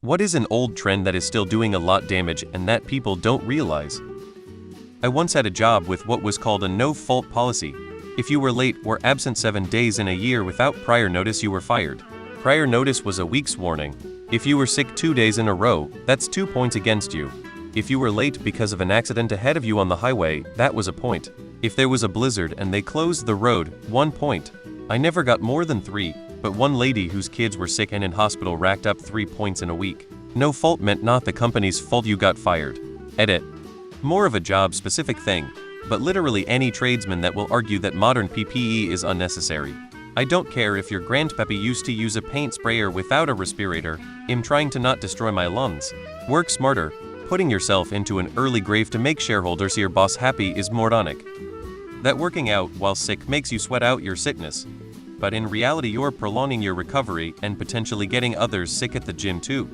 What is an old trend that is still doing a lot damage and that people don't realize? I once had a job with what was called a no-fault policy. If you were late or absent 7 days in a year without prior notice, you were fired. Prior notice was a week's warning. If you were sick 2 days in a row, that's 2 points against you. If you were late because of an accident ahead of you on the highway, that was a point. If there was a blizzard and they closed the road, 1 point. I never got more than 3, but one lady whose kids were sick and in hospital racked up 3 points in a week. No fault meant not the company's fault you got fired. Edit. More of a job-specific thing, but literally any tradesman that will argue that modern PPE is unnecessary. I don't care if your grandpappy used to use a paint sprayer without a respirator. I'm trying to not destroy my lungs. Work smarter. Putting yourself into an early grave to make shareholders your boss happy is moronic. That working out while sick makes you sweat out your sickness. But in reality you're prolonging your recovery and potentially getting others sick at the gym too.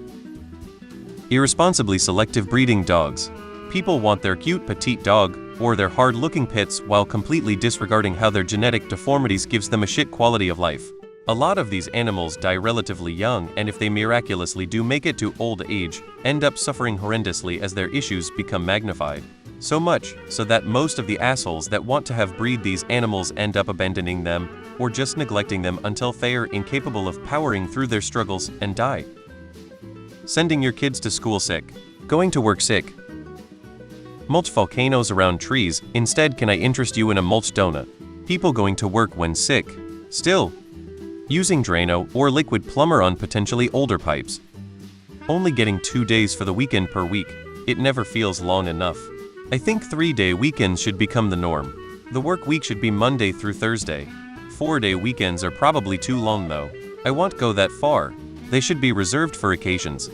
Irresponsibly selective breeding dogs. People want their cute petite dog or their hard-looking pits while completely disregarding how their genetic deformities gives them a shit quality of life. A lot of these animals die relatively young, and if they miraculously do make it to old age, end up suffering horrendously as their issues become magnified. So much so that most of the assholes that want to have breed these animals end up abandoning them or just neglecting them until they are incapable of powering through their struggles and die. Sending your kids to school sick. Going to work sick. Mulch volcanoes around trees. Instead, can I interest you in a mulch donut? People going to work when sick. Still. Using Drano or liquid plumber on potentially older pipes. Only getting 2 days for the weekend per week. It never feels long enough. I think 3-day weekends should become the norm. The work week should be Monday through Thursday. 4-day weekends are probably too long though. I won't go that far. They should be reserved for occasions.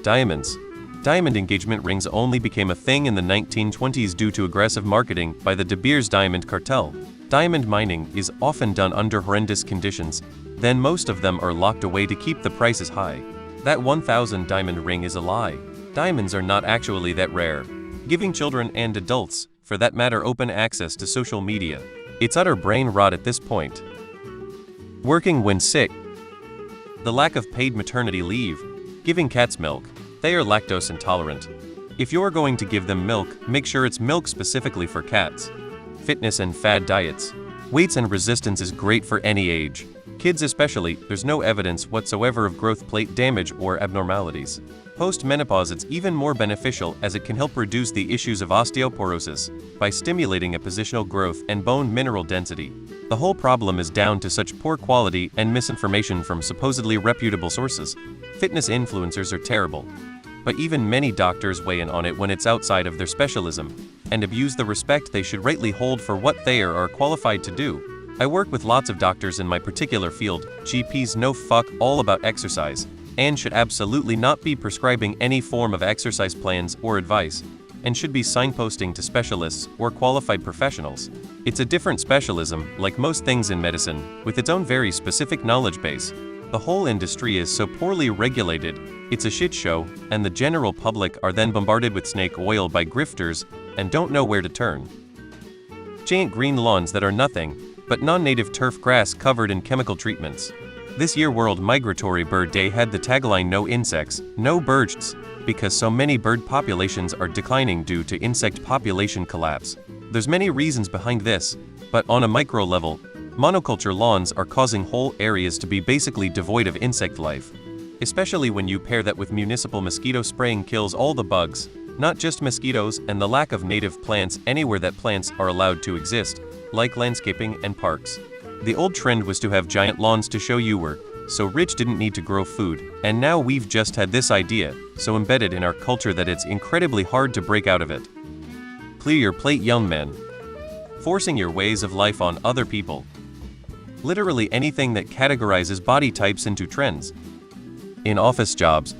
Diamonds. Diamond engagement rings only became a thing in the 1920s due to aggressive marketing by the De Beers diamond cartel. Diamond mining is often done under horrendous conditions, then most of them are locked away to keep the prices high. That 1,000 diamond ring is a lie. Diamonds are not actually that rare. Giving children and adults, for that matter, open access to social media. It's utter brain rot at this point. Working when sick. The lack of paid maternity leave. Giving cats milk. They are lactose intolerant. If you're going to give them milk, make sure it's milk specifically for cats. Fitness and fad diets. Weights and resistance is great for any age. Kids especially, there's no evidence whatsoever of growth plate damage or abnormalities. Post-menopause it's even more beneficial as it can help reduce the issues of osteoporosis by stimulating a positional growth and bone mineral density. The whole problem is down to such poor quality and misinformation from supposedly reputable sources. Fitness influencers are terrible. But even many doctors weigh in on it when it's outside of their specialism, and abuse the respect they should rightly hold for what they are qualified to do. I work with lots of doctors in my particular field. GPs know fuck all about exercise, and should absolutely not be prescribing any form of exercise plans or advice, and should be signposting to specialists or qualified professionals. It's a different specialism, like most things in medicine, with its own very specific knowledge base. The whole industry is so poorly regulated, it's a shit show, and the general public are then bombarded with snake oil by grifters and don't know where to turn. Giant green lawns that are nothing but non-native turf grass covered in chemical treatments. This year World Migratory Bird Day had the tagline "No insects, no birds," because so many bird populations are declining due to insect population collapse. There's many reasons behind this, but on a micro level, monoculture lawns are causing whole areas to be basically devoid of insect life. Especially when you pair that with municipal mosquito spraying kills all the bugs, not just mosquitoes, and the lack of native plants anywhere that plants are allowed to exist, like landscaping and parks. The old trend was to have giant lawns to show you were so rich didn't need to grow food, and now we've just had this idea so embedded in our culture that it's incredibly hard to break out of it. Clear your plate, young men. Forcing your ways of life on other people. Literally anything that categorizes body types into trends. In office jobs,